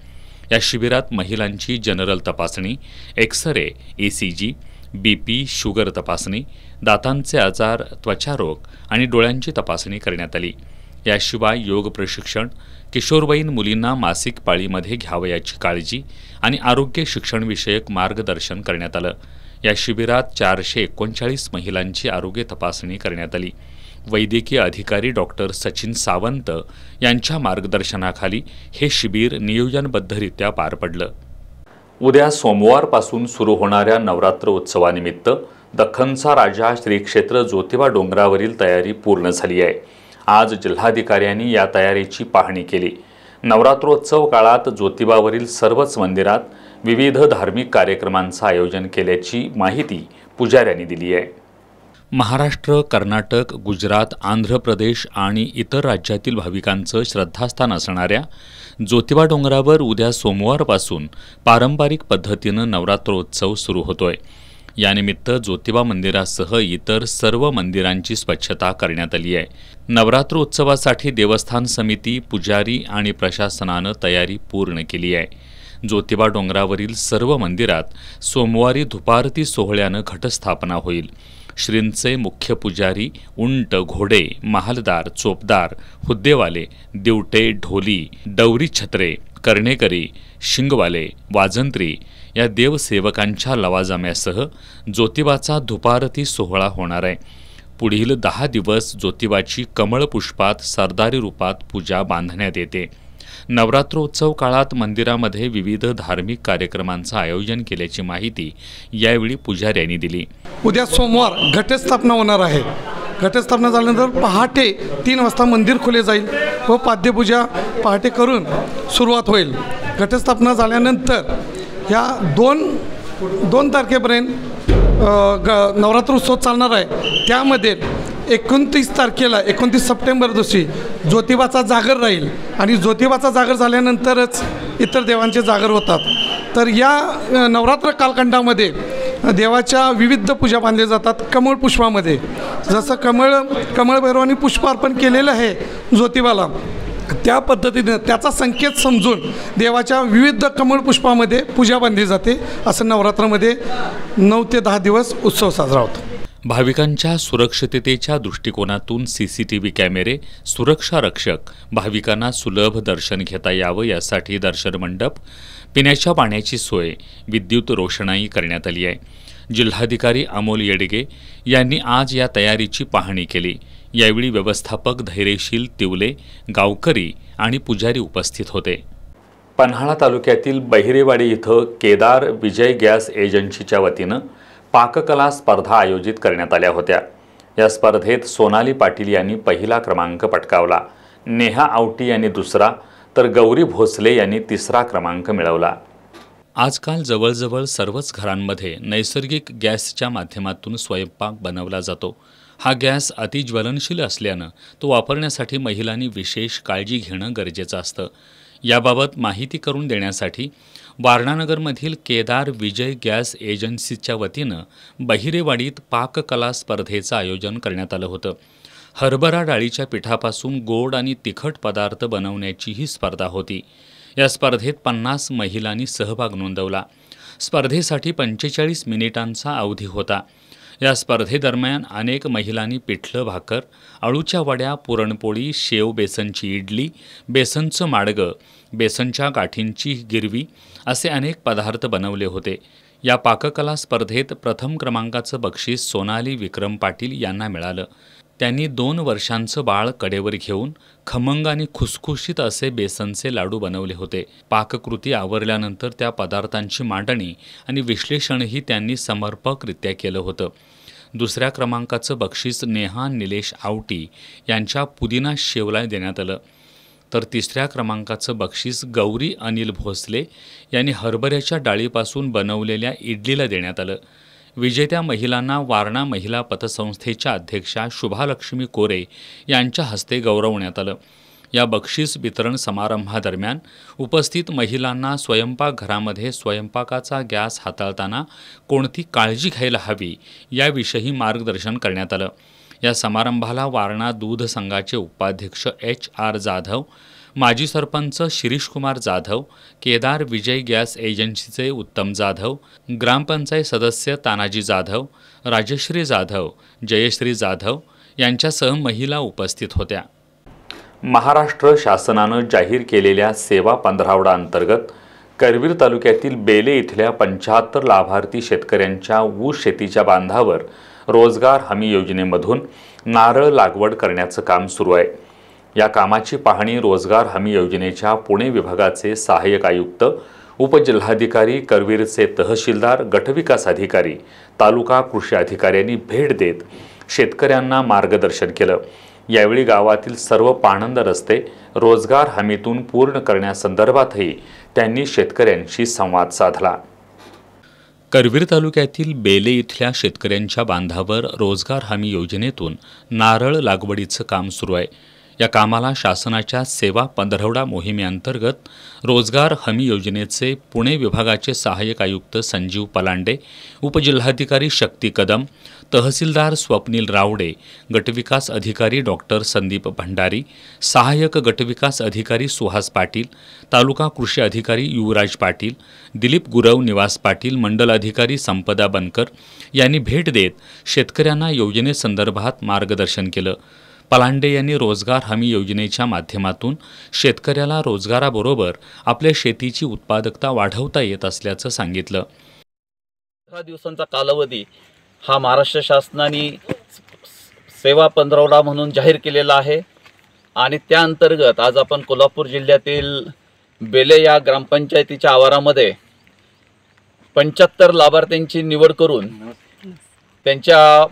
या शिबिरात महिलांची जनरल तपासणी, एक्सरे, ECG, BP, शुगर तपासणी, दातांचे आजार, त्वचारोग आणि डोळ्यांची तपासणी करण्यात आली। याशिवाय योग प्रशिक्षण, किशोरवयीन मुलींना मासिक पाळीमध्ये घ्यावयाची काळजी आणि आरोग्य शिक्षणविषयक मार्गदर्शन करण्यात आलं। या शिबिरात 439 महिलांची आरोग्य तपासणी करण्यात आली। वैद्यकीय अधिकारी डॉक्टर सचिन सावंत यांच्या मार्गदर्शनाखाली हे शिबिर नियोजनबद्धरित्या पार पडलं। उद्या सोमवारपासून सुरू होणाऱ्या नवरात्र उत्सवानिमित्त दख्खनचा राजा श्री क्षेत्र ज्योतिबा डोंगरावरील तयारी पूर्ण झाली आहे। आज जिल्हाधिकाऱ्यांनी या तयारीची पाहणी केली। नवरात्रोत्सव काळात ज्योतिबावरील सर्वच मंदिरात विविध धार्मिक कार्यक्रमांचं आयोजन केल्याची माहिती पुजाऱ्यांनी दिली आहे। महाराष्ट्र, कर्नाटक, गुजरात, आंध्र प्रदेश आणि इतर राज्यातील भाविकांचं श्रद्धास्थान असणाऱ्या ज्योतिबा डोंगरावर उद्या सोमवारपासून पारंपरिक पद्धतीनं नवरात्रोत्सव सुरू होतोय। यानिमित्त ज्योतिबा मंदिरासह इतर सर्व मंदिरांची स्वच्छता करण्यात आली आहे। नवरात्रोत्सवासाठी देवस्थान समिती, पुजारी आणि प्रशासनानं तयारी पूर्ण केली आहे। ज्योतिबा डोंगरावरील सर्व मंदिरात सोमवारी दुपारती सोहळ्यानं घटस्थापना होईल। श्रींचे मुख्य पुजारी, उंट, घोडे, महालदार, चोपदार, हुद्देवाले, दिवटे, ढोली, डवरी छत्रे, कर्णेकरी, शिंगवाले, वाजंत्री या देवसेवकांच्या लवाजम्यासह ज्योतिबाचा दुपारती सोहळा होणार आहे। पुढील 10 दिवस ज्योतिबाची कमळ पुष्पात सरदारी रूपात पूजा बांधण्यात येते। नवरात्रोत्सव काळात मंदिरामध्ये विविध धार्मिक कार्यक्रमांचं आयोजन केल्याची माहिती यावेळी पुजाऱ्यांनी दिली।
उद्या सोमवार घटस्थापना होणार आहे। घटस्थापना झाल्यानंतर पहाटे 3 वाजता मंदिर खुले जाईल व पाद्यपूजा पहाटे करून सुरुवात होईल। घटस्थापना झाल्यानंतर ह्या 2 तारखेपर्यंत नवरात्रोत्सव चालणार आहे। त्यामध्ये 29 तारखेला 29 सप्टेंबर दिवशी ज्योतिबाचा जागर राहील आणि ज्योतिबाचा जागर झाल्यानंतरच इतर देवांचे जागर होतात। तर या नवरात्र कालखंडामध्ये देवाच्या विविध पूजा बांधल्या जातात कमळ पुष्पामध्ये. जसं कमळ भैरवानी पुष्प अर्पण केलेलं आहे ज्योतिबाला, त्या पद्धतीने त्याचा संकेत समजून देवाच्या विविध कमळ पुष्पामध्ये पूजा बांधली जाते. असं नवरात्रामध्ये 9 ते 10 दिवस उत्सव साजरा होतो.
भाविकांच्या सुरक्षिततेच्या दृष्टिकोनातून CCTV कॅमेरे, सुरक्षा रक्षक, भाविकांना सुलभ दर्शन घेता यावं यासाठी दर्शन मंडप, पिण्याच्या पाण्याची सोय, विद्युत रोषणाई करण्यात आली आहे. जिल्हाधिकारी अमोल येडगे यांनी आज या तयारीची पाहणी केली. यावेळी व्यवस्थापक धैर्यशील तिवले, गावकरी आणि पुजारी उपस्थित होते. पन्हाळा तालुक्यातील बहिरेवाडी इथं केदार विजय गॅस एजन्सीच्या वतीनं पाककला स्पर्धा आयोजित करण्यात आल्या होत्या. या स्पर्धेत सोनाली पाटील यांनी पहिला क्रमांक पटकावला, नेहा आवटी यांनी दुसरा, तर गौरी भोसले यांनी तिसरा क्रमांक मिळवला. आजकाल जवळजवळ सर्वच घरांमध्ये नैसर्गिक गॅसच्या माध्यमातून स्वयंपाक बनवला जातो. हा गॅस अतिज्वलनशील असल्यानं तो वापरण्यासाठी महिलांनी विशेष काळजी घेणं गरजेचं असतं. याबाबत माहिती करून देण्यासाठी वारणानगरमधील केदार विजय गॅस एजन्सीच्या वतीनं बहिरेवाडीत पाककला स्पर्धेचं आयोजन करण्यात आलं होतं. हरभरा डाळीच्या पिठापासून गोड आणि तिखट पदार्थ बनवण्याची ही स्पर्धा होती. या स्पर्धेत 50 महिलांनी सहभाग नोंदवला. स्पर्धेसाठी 45 मिनिटांचा अवधी होता. या स्पर्धेदरम्यान अनेक महिलांनी पिठलं भाकर, अळूच्या वड्या, पुरणपोळी, शेव बेसनची इडली, बेसनचं माडगं, बेसनच्या गाठींची गिरवी असे अनेक पदार्थ बनवले होते. या पाककला स्पर्धेत प्रथम क्रमांकाचं बक्षीस सोनाली विक्रम पाटील यांना मिळालं. त्यांनी 2 वर्षांचं बाळ कडेवर घेऊन खमंग आणि खुसखुशीत असे बेसनचे लाडू बनवले होते. पाककृती आवरल्यानंतर त्या पदार्थांची मांडणी आणि विश्लेषणही त्यांनी समर्पकरित्या केलं होतं. दुसऱ्या क्रमांकाचं बक्षीस नेहा निलेश आवटी यांच्या पुदिना शेवला देण्यात आलं. तर तिसऱ्या क्रमांकाचं बक्षीस गौरी अनिल भोसले यांनी हरभऱ्याच्या डाळीपासून बनवलेल्या इडलीला देण्यात आलं. विजेत्या महिलांना वारणा महिला पतसंस्थेच्या अध्यक्षा शुभालक्ष्मी कोरे यांच्या हस्ते गौरवण्यात आलं. या बक्षीस वितरण समारंभादरम्यान उपस्थित महिलांना स्वयंपाकघरामध्ये स्वयंपाकाचा गॅस हाताळताना कोणती काळजी घ्यायला हवी याविषयी मार्गदर्शन करण्यात आलं. या समारंभाला वारणा दूध संघाचे उपाध्यक्ष HR जाधव, माजी सरपंच शिरीषकुमार जाधव, केदार विजय गॅस एजन्सीचे उत्तम जाधव, ग्रामपंचायत सदस्य तानाजी जाधव, राजश्री जाधव, जयश्री जाधव यांच्यासह महिला उपस्थित होत्या. महाराष्ट्र शासनानं जाहीर केलेल्या सेवा पंधरवडा अंतर्गत करवीर तालुक्यातील बेले इथल्या 75 लाभार्थी शेतकऱ्यांच्या ऊस शेतीच्या बांधावर रोजगार हमी योजनेमधून नारळ लागवड करण्याचं काम सुरू आहे. या कामाची पाहणी रोजगार हमी योजनेच्या पुणे विभागाचे सहाय्यक आयुक्त, उपजिल्हाधिकारी, करवीरचे तहसीलदार, गटविकास अधिकारी, तालुका कृषी अधिकाऱ्यांनी भेट देत शेतकऱ्यांना मार्गदर्शन केलं. यावेळी गावातील सर्व पाणंद रस्ते रोजगार हमीतून पूर्ण करण्यासंदर्भातही त्यांनी शेतकऱ्यांशी संवाद साधला. करवीर तालुक्यातील बेले इथल्या शेतकऱ्यांच्या बांधावर रोजगार हमी योजनेतून नारळ लागवडीचं काम सुरू आहे. या कामाला शासनाच्या सेवा पंधरवडा मोहिमेअंतर्गत रोजगार हमी योजनेचे पुणे विभागाचे सहाय्यक आयुक्त संजीव पलांडे, उपजिल्हाधिकारी शक्ती कदम, तहसीलदार स्वप्नील रावडे, गटविकास अधिकारी डॉक्टर संदीप भंडारी, सहाय्यक गटविकास अधिकारी सुहास पाटील, तालुका कृषी अधिकारी युवराज पाटील, दिलीप गुरव, निवास पाटील, मंडल अधिकारी संपदा बनकर यांनी भेट देत शेतकऱ्यांना योजनेसंदर्भात मार्गदर्शन केलं. पलांडे यांनी रोजगार हमी योजनेच्या माध्यमातून शेतकऱ्याला रोजगाराबरोबर आपल्या शेतीची उत्पादकता वाढवता येत असल्याचं सांगितलं.
15 दिवसांचा कालावधी हा महाराष्ट्र शासनाने सेवा पंधरवडा म्हणून जाहीर केलेला आहे आणि त्या अंतर्गत आज आपण कोल्हापूर जिल्ह्यातील बेले या ग्रामपंचायतीच्या आवारामध्ये 75 लाभार्थ्यांची निवड करून त्यांच्या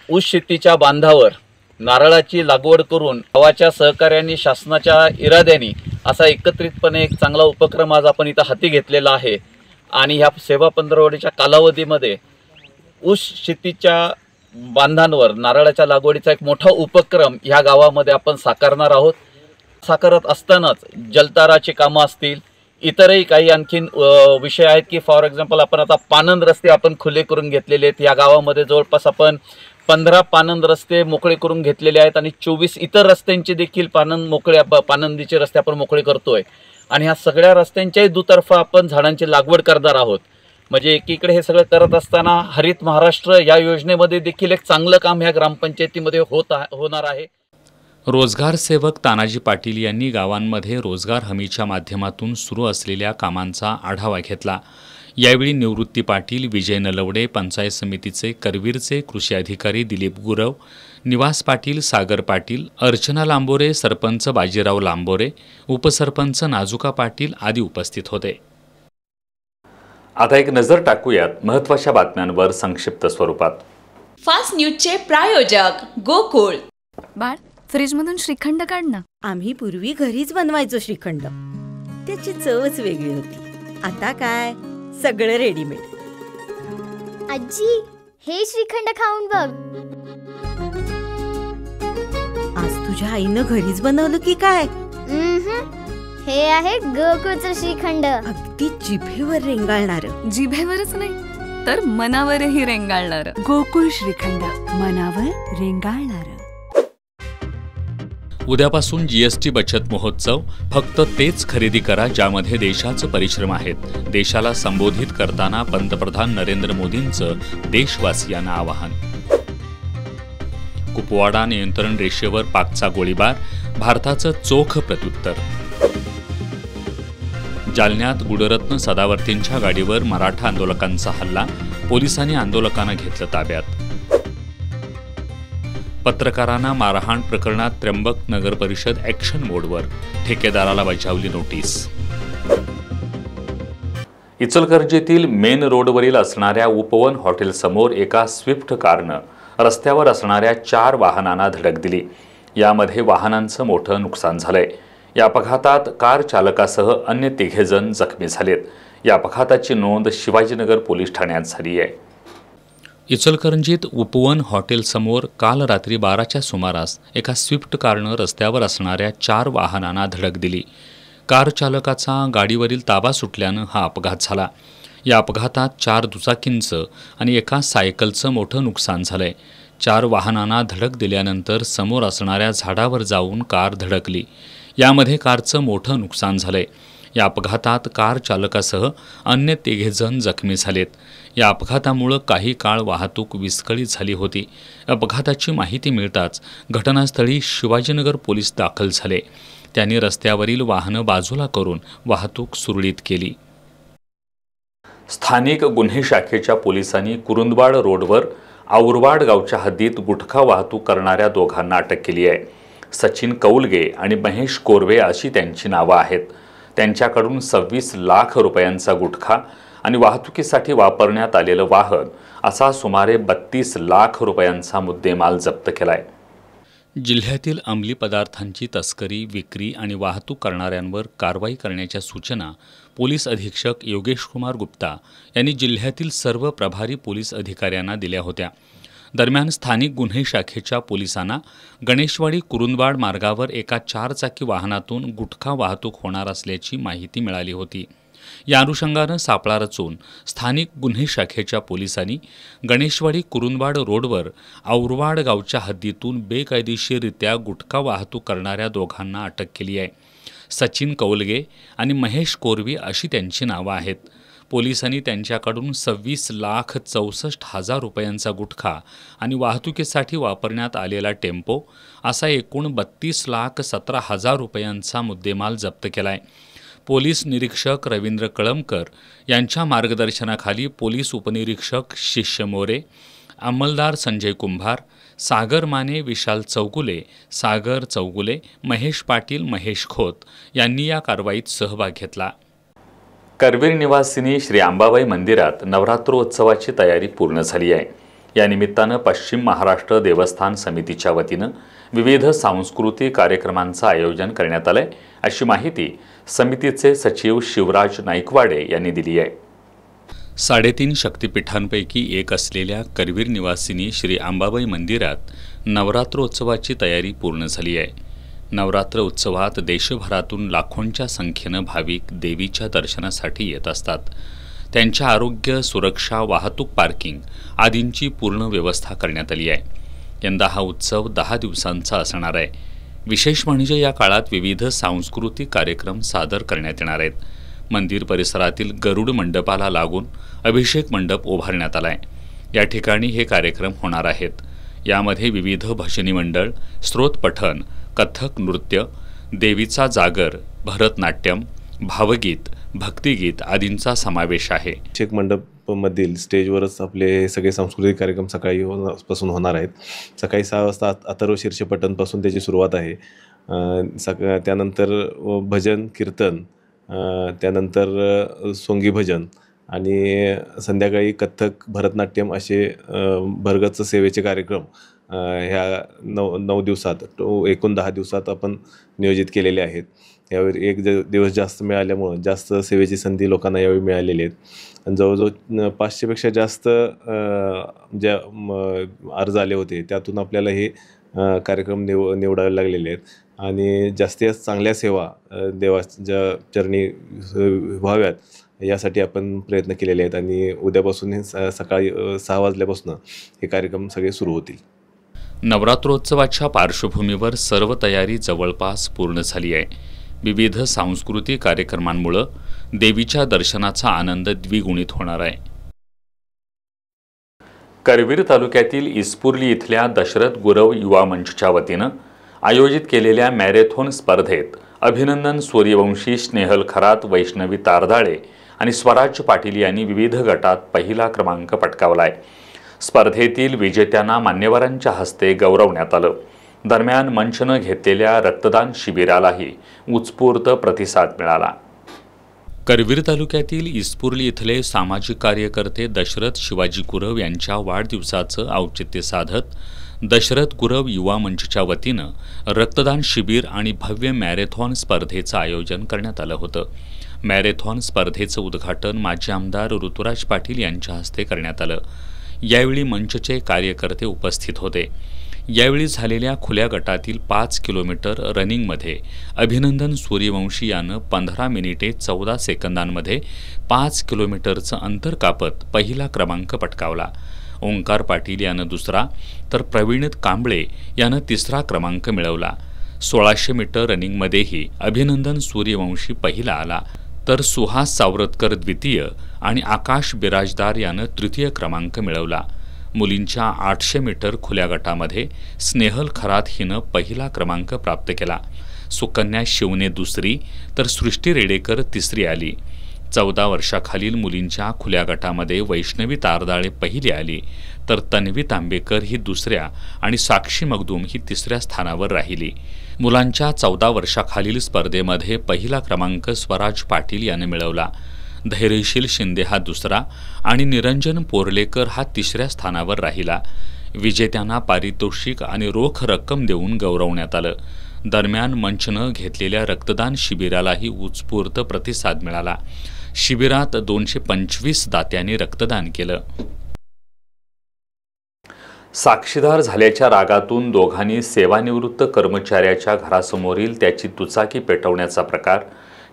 ऊस शेतीच्या बांधावर नारळाची लागवड करून गावाच्या सहकार्याने, शासनाच्या इराद्याने असा एकत्रितपणे एक चांगला उपक्रम आज आपण इथं हाती घेतलेला आहे. आणि ह्या सेवा पंधरवड्याच्या कालावधीमध्ये ऊस शेतीच्या बांधांवर नारळाच्या लागवडीचा एक मोठा उपक्रम ह्या गावामध्ये आपण साकारणार आहोत. साकारत असतानाच जलताराची कामं असतील, इतरही काही आणखीन विषय आहेत की फॉर एक्झाम्पल आपण आता पानंद रस्ते आपण खुले करून घेतलेले आहेत. या गावामध्ये जवळपास आपण 15 पानंद रस्ते मोकळे करून घेतलेले आहेत आणि 24 इतर रस्त्यांचे देखील पानंदीचे रस्ते आपण मोकळे करतोय. आणि ह्या सगळ्या रस्त्यांच्याही दुतर्फा आपण झाडांची लागवड करणार आहोत. म्हणजे एकीकडे हे सगळं करत असताना हरित महाराष्ट्र या योजनेमध्ये देखील एक चांगलं काम ह्या ग्रामपंचायतीमध्ये होणार आहे.
रोजगार सेवक तानाजी पाटील यांनी गावांमध्ये रोजगार हमीच्या माध्यमातून सुरू असलेल्या कामांचा आढावा घेतला. यावेळी निवृत्ती पाटील, विजय नलवडे, पंचायत समितीचे करवीरचे कृषी अधिकारी दिलीप गुरव, निवास पाटील, सागर पाटील, अर्चना लांबोरे, सरपंच बाजीराव लांबोरे, उपसरपंच नाजुका पाटील आदी उपस्थित होते. आता एक नजर टाकूयात महत्त्वाच्या बातम्यांवर संक्षिप्त स्वरूपात.
फास्ट न्यूजचे प्रायोजक गोकुळ.
बाळ, फ्रीजमधून श्रीखंड काढ ना.
आम्ही पूर्वी घरीच बनवायचो श्रीखंड, त्याची चवच वेगळी होती. आता काय सगळं रेडीमेड.
आजी, हे श्रीखंड खाऊन बघ.
आज तुझ्या आईनं घरीच बनवलं की काय?
हे आहे गोकुळचं श्रीखंड.
अगदी जिभेवर रेंगाळणार.
जिभेवरच नाही तर मनावरही रेंगाळणार. गोकुळ श्रीखंड, मनावर रेंगाळणार.
उद्यापासून जीएसटी बचत महोत्सव. फक्त तेच खरेदी करा ज्यामध्ये देशाचे परिश्रम आहेत. देशाला संबोधित करताना पंतप्रधान नरेंद्र मोदींचं देशवासियांना आवाहन. कुपवाडा नियंत्रण रेषेवर पाकचा गोळीबार, भारताचं चोख प्रत्युत्तर. जालन्यात गुडरत्न सदावर्तींच्या गाडीवर मराठा आंदोलकांचा हल्ला, पोलिसांनी आंदोलकांना घेतलं ताब्यात. पत्रकारांना मारहाण प्रकरणात त्र्यंबक नगर परिषद ॲक्शन मोडवर, ठेकेदाराला बजावली नोटीस. इचलकरंजीतील मेन रोडवरील असणाऱ्या उपवन हॉटेलसमोर एका स्विफ्ट कारनं रस्त्यावर असणाऱ्या 4 वाहनांना धडक दिली. यामध्ये वाहनांचं मोठं नुकसान झालंय. या अपघातात कार चालकासह अन्य 3 जण जखमी झालेत. या अपघाताची नोंद शिवाजीनगर पोलीस ठाण्यात झाली आहे. इचलकरंजीत उपवन हॉटेलसमोर काल रात्री 12च्या सुमारास एका स्विफ्ट कारनं रस्त्यावर असणाऱ्या 4 वाहनांना धडक दिली. कार चालकाचा गाडीवरील ताबा सुटल्यानं हा अपघात झाला. या अपघातात 4 दुचाकींचं आणि एका सायकलचं मोठं नुकसान झालंय. 4 वाहनांना धडक दिल्यानंतर समोर असणाऱ्या झाडावर जाऊन कार धडकली. यामध्ये कारचं मोठं नुकसान झालंय. या अपघातात कार चालकासह अन्य 3 जण जखमी झालेत. या अपघातामुळे काही काळ वाहतूक विस्कळीत झाली होती. अपघाताची माहिती मिळताच घटनास्थळी शिवाजीनगर पोलीस दाखल झाले. त्यांनी रस्त्यावरील वाहनं बाजूला करून वाहतूक सुरळीत केली. स्थानिक गुन्हे शाखेच्या पोलिसांनी कुरुंदवाड रोडवर औरवाड गावच्या हद्दीत गुटखा वाहतूक करणाऱ्या 2घांना अटक केली आहे. सचिन कौलगे आणि महेश कोरवे अशी त्यांची नावं आहेत. त्यांच्याकडून 26 लाख रुपयांचा गुटखा आणि वाहतुकीसाठी वापरण्यात आलेलं वाहन असा सुमारे 32 लाख रुपयांचा मुद्देमाल जप्त केलाय. जिल्ह्यातील अंमली पदार्थांची तस्करी, विक्री आणि वाहतूक करणाऱ्यांवर कारवाई करण्याच्या सूचना पोलीस अधीक्षक योगेश कुमार गुप्ता यांनी जिल्ह्यातील सर्व प्रभारी पोलीस अधिकाऱ्यांना दिल्या होत्या. दरम्यान स्थानिक गुन्हे शाखेच्या पोलिसांना गणेशवाडी कुरुंदवाड मार्गावर एका 4 चाकी वाहनातून गुटखा वाहतूक होणार असल्याची माहिती मिळाली होती. या अनुषंगानं सापळा रचून स्थानिक गुन्हे शाखेच्या पोलिसांनी गणेशवाडी कुरुंदवाड रोडवर औरवाड गावच्या हद्दीतून बेकायदेशीररित्या गुटखा वाहतूक करणाऱ्या 2घांना अटक केली आहे. सचिन कौलगे आणि महेश कोरवी अशी त्यांची नावं आहेत. पोलिसांनी त्यांच्याकडून 26,64,000 रुपयांचा गुटखा आणि वाहतुकीसाठी वापरण्यात आलेला टेम्पो असा एकूण 32,17,000 रुपयांचा मुद्देमाल जप्त केला आहे. पोलीस निरीक्षक रवींद्र कळमकर यांच्या मार्गदर्शनाखाली पोलीस उपनिरीक्षक शिष्य मोरे, अंमलदार संजय कुंभार, सागर माने, विशाल चौगुले, सागर चौगुले, महेश पाटील, महेश खोत यांनी या कारवाईत सहभाग घेतला. करवीर निवासिनी श्री अंबाबाई मंदिरात नवरात्रोत्सवाची तयारी पूर्ण झाली आहे. या निमित्तानं पश्चिम महाराष्ट्र देवस्थान समितीच्या वतीनं विविध सांस्कृतिक कार्यक्रमांचं आयोजन करण्यात आलंय, अशी माहिती समितीचे सचिव शिवराज नाईकवाडे यांनी दिली आहे. 3.5 शक्तिपीठांपैकी एक असलेल्या करवीर निवासिनी श्री अंबाबाई मंदिरात नवरात्रोत्सवाची तयारी पूर्ण झाली आहे. नवरात्र उत्सवात देशभरातून लाखोंच्या संख्येनं भाविक देवीच्या दर्शनासाठी येत असतात. त्यांच्या आरोग्य, सुरक्षा, वाहतूक, पार्किंग आदींची पूर्ण व्यवस्था करण्यात आली आहे. यंदा हा उत्सव 10 दिवसांचा असणार आहे. विशेष म्हणजे या काळात विविध सांस्कृतिक कार्यक्रम सादर करण्यात येणार आहेत. मंदिर परिसरातील गरुड मंडपाला लागून अभिषेक मंडप उभारण्यात आला आहे. या ठिकाणी हे कार्यक्रम होणार आहेत. यामध्ये विविध भजनी मंडळ, स्तोत्र पठण, कथक नृत्य, देवीचा जागर, भरतनाट्यम, भावगीत, भक्तिगीत आदींचा समावेश आहे.
अभिषेक मंडपमधील स्टेजवरच आपले सगळे सांस्कृतिक कार्यक्रम सकाळी पासून होणार आहेत. सकाळी 6 वाजता अथर्व शीर्ष पठणपासून त्याची सुरुवात आहे. त्यानंतर भजन कीर्तन, त्यानंतर सोंगी भजन आणि संध्याकाळी कथक, भरतनाट्यम असे भरगच्च सेवेचे कार्यक्रम ह्या 9 दिवसात, एकूण 10 दिवसात आपण नियोजित केलेले आहेत. यावेळी एक दिवस जास्त मिळाल्यामुळं जास्त सेवेची संधी लोकांना यावेळी मिळालेली आहेत. आणि जवळजवळ 500पेक्षा जास्त ज्या अर्ज आले होते त्यातून आपल्याला हे कार्यक्रम निवडावे लागलेले आहेत. आणि जास्तीत जास्त चांगल्या सेवा देवाच्या चरणी व्हाव्यात यासाठी आपण प्रयत्न केलेले आहेत. आणि उद्यापासून सकाळी 6 वाजल्यापासून हे कार्यक्रम सगळे सुरू होतील.
नवरात्रोत्सवाच्या पार्श्वभूमीवर सर्व तयारी जवळपास पूर्ण झाली आहे. विविध सांस्कृतिक कार्यक्रमांमुळे देवीच्या दर्शनाचा आनंद द्विगुणित होणार आहे. करवीर तालुक्यातील इस्पुर्ली इथल्या दशरथ गुरव युवा मंचच्या वतीनं आयोजित केलेल्या मॅरेथॉन स्पर्धेत अभिनंदन सूर्यवंशी, स्नेहल खरात, वैष्णवी तारदाळे आणि स्वराज पाटील यांनी विविध गटात पहिला क्रमांक पटकावला आहे. स्पर्धेतील विजेत्यांना मान्यवरांच्या हस्ते गौरवण्यात आलं. दरम्यान मंचनं घेतलेल्या रक्तदान शिबिरालाही उत्स्फूर्त प्रतिसाद मिळाला. करवीर तालुक्यातील इस्पुर्ली इथले सामाजिक कार्यकर्ते दशरथ शिवाजी गुरव यांच्या वाढदिवसाचं औचित्य साधत दशरथ गुरव युवा मंचच्या वतीनं रक्तदान शिबिर आणि भव्य मॅरेथॉन स्पर्धेचं आयोजन करण्यात आलं होतं. मॅरेथॉन स्पर्धेचं उद्घाटन माजी आमदार ऋतुराज पाटील यांच्या हस्ते करण्यात आलं. यावेळी मंचचे कार्यकर्ते उपस्थित होते. यावेळी झालेल्या खुल्या गटातील 5 किलोमीटर रनिंगमध्ये अभिनंदन सूर्यवंशी यानं 15 मिनिटे 14 सेकंदांमध्ये 5 किलोमीटरचं अंतर कापत पहिला क्रमांक पटकावला. ओंकार पाटील यानं दुसरा तर प्रवीण कांबळे यानं तिसरा क्रमांक मिळवला. 1600 मीटर रनिंगमध्येही अभिनंदन सूर्यवंशी पहिला आला तर सुहास सावरतकर द्वितीय आणि आकाश बिराजदार यानं तृतीय क्रमांक मिळवला. मुलींच्या 800 मीटर खुल्या गटामध्ये स्नेहल खरात हिनं पहिला क्रमांक प्राप्त केला. सुकन्या शिवने दुसरी तर सृष्टी रेडेकर तिसरी आली. 14 वर्षाखालील मुलींच्या खुल्या गटामध्ये वैष्णवी तारदाळे पहिली आली तर तन्वी तांबेकर ही दुसऱ्या आणि साक्षी मगदूम ही तिसऱ्या स्थानावर राहिली. मुलांच्या 14 वर्षाखालील स्पर्धेमध्ये पहिला क्रमांक स्वराज पाटील याने मिळवला. धैर्यशील शिंदे हा दुसरा आणि निरंजन पोर्लेकर हा तिसऱ्या स्थानावर राहिला. विजेत्यांना पारितोषिक आणि रोख रक्कम देऊन गौरवण्यात आलं. दरम्यान मंचनं घेतलेल्या रक्तदान शिबिरालाही उत्स्फूर्त प्रतिसाद मिळाला. शिबिरात 225 दात्यांनी रक्तदान केलं. साक्षीदार झाल्याच्या रागातून दोघांनी सेवानिवृत्त कर्मचाऱ्याच्या घरासमोरील त्याची दुचाकी पेटवण्याचा प्रकार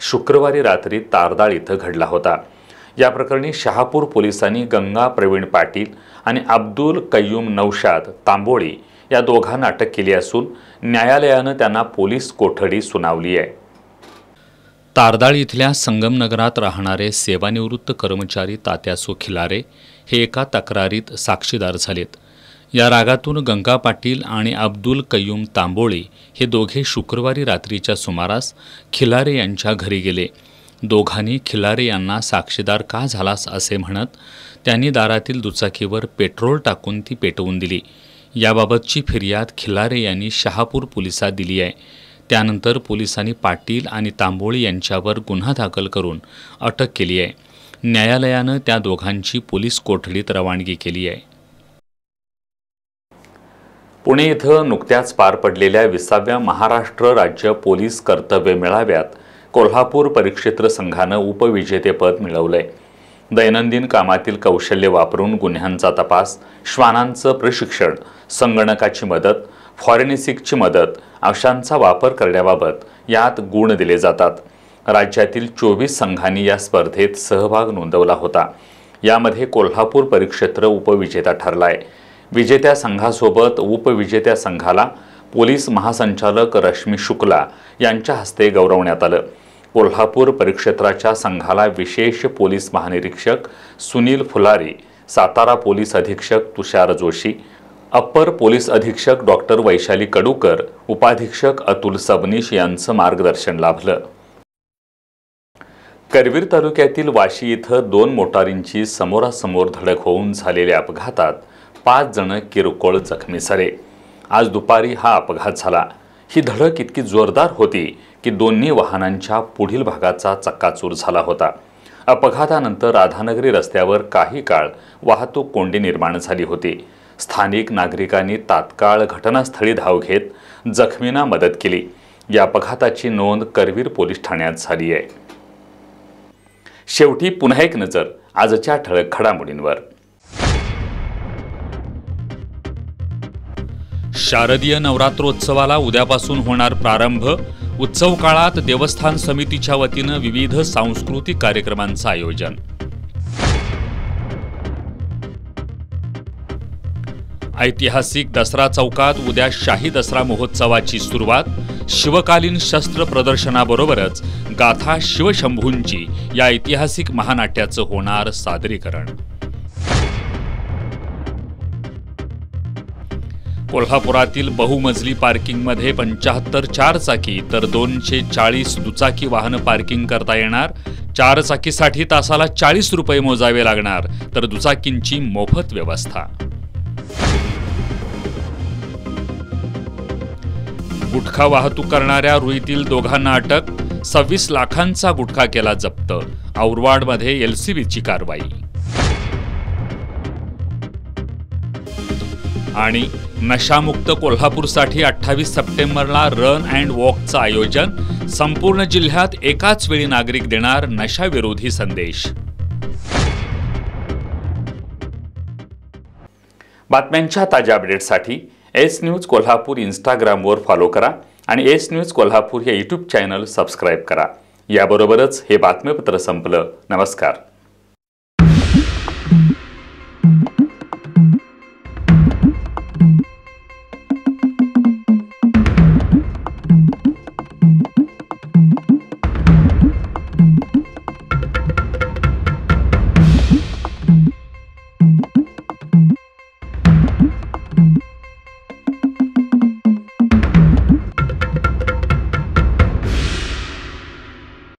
शुक्रवारी रात्री तारदाळ इथं घडला होता. या प्रकरणी शहापूर पोलिसांनी गंगा प्रवीण पाटील आणि अब्दुल कय्यूम नौशाद तांबोळी या दोघांना अटक केली असून न्यायालयानं त्यांना पोलीस कोठडी सुनावली आहे. तारदाळ इथल्या संगमनगरात राहणारे सेवानिवृत्त कर्मचारी तात्यासो खिलारे हे एका तक्रारीत साक्षीदार झालेत. या रागातून गंगा पाटील आणि अब्दुल कय्यूम तांबोळी हे दोघे शुक्रवारी रात्रीच्या सुमारास खिलारे यांच्या घरी गेले. दोघांनी खिलारे यांना साक्षीदार का झालास असे म्हणत त्यांनी दारातील दुचाकीवर पेट्रोल टाकून ती पेटवून दिली. याबाबतची फिर्याद खिलारे यांनी शहापूर पोलिसात दिली आहे. त्यानंतर पोलिसांनी पाटील आणि तांबोळी यांच्यावर गुन्हा दाखल करून अटक केली आहे. न्यायालयानं त्या दोघांची पोलीस कोठडीत रवानगी केली आहे. पुणे इथं नुकत्याच पार पडलेल्या 20व्या महाराष्ट्र राज्य पोलीस कर्तव्य मेळाव्यात कोल्हापूर परिक्षेत्र संघानं उपविजेतेपद मिळवलंय. दैनंदिन कामातील कौशल्य वापरून गुन्ह्यांचा तपास, श्वानांचं प्रशिक्षण, संगणकाची मदत,
फॉरेन्सिकची मदत अशांचा वापर करण्याबाबत यात गुण दिले जातात. राज्यातील 24 संघांनी या स्पर्धेत सहभाग नोंदवला होता. यामध्ये कोल्हापूर परिक्षेत्र उपविजेता ठरलाय. विजेत्या संघासोबत उपविजेत्या संघाला पोलीस महासंचालक रश्मी शुक्ला यांच्या हस्ते गौरवण्यात आलं. कोल्हापूर परिक्षेत्राच्या संघाला विशेष पोलीस महानिरीक्षक सुनील फुलारी, सातारा पोलीस अधीक्षक तुषार जोशी, अप्पर पोलीस अधीक्षक डॉक्टर वैशाली कडूकर, उपाधीक्षक अतुल सबनीश यांचं मार्गदर्शन लाभलं. करवीर तालुक्यातील वाशी इथं 2 मोटारींची समोरासमोर धडक होऊन झालेल्या अपघातात 5 जण किरकोळ जखमी झाले. आज दुपारी हा अपघात झाला. ही धडक इतकी जोरदार होती की दोन्ही वाहनांच्या पुढील भागाचा चक्काचूर झाला होता. अपघातानंतर राधानगरी रस्त्यावर काही काळ वाहतूक कोंडी निर्माण झाली होती. स्थानिक नागरिकांनी तात्काळ घटनास्थळी धाव घेत जखमींना मदत केली. या अपघाताची नोंद करवीर पोलीस ठाण्यात झाली आहे. शेवटी पुन्हा एक नजर आजच्या ठळक घडामोडींवर.
शारदीय नवरात्रोत्सवाला उद्यापासून होणार प्रारंभ. उत्सव काळात देवस्थान समितीच्या वतीनं विविध सांस्कृतिक कार्यक्रमांचं आयोजन. ऐतिहासिक दसरा चौकात उद्या शाही दसरा महोत्सवाची सुरुवात. शिवकालीन शस्त्र प्रदर्शनाबरोबरच गाथा शिवशंभूंची या ऐतिहासिक महानाट्याचं होणार सादरीकरण. कोल्हापुरातील बहुमजली पार्किंगमध्ये 75 चारचाकी तर 240 दुचाकी वाहनं पार्किंग करता येणार. चारचाकीसाठी तासाला 40 रुपये मोजावे लागणार, तर दुचाकींची मोफत व्यवस्था. गुटखा वाहतूक करणाऱ्या रुईतील दोघांना अटक. 26 लाखांचा गुटखा केला जप्त. औरवाडमध्ये LCBची कारवाई. आणि नशामुक्त कोल्हापूरसाठी 28 सप्टेंबरला रन अँड वॉकचं आयोजन. संपूर्ण जिल्ह्यात एकाच वेळी नागरिक देणार नशाविरोधी संदेश.
बातम्यांच्या ताज्या अपडेट्ससाठी एस न्यूज कोल्हापूर इंस्टाग्रामवर फॉलो करा आणि एस न्यूज कोल्हापूर हे यूट्यूब चॅनल सबस्क्राईब करा. याबरोबरच हे बातमीपत्र संपलं. नमस्कार.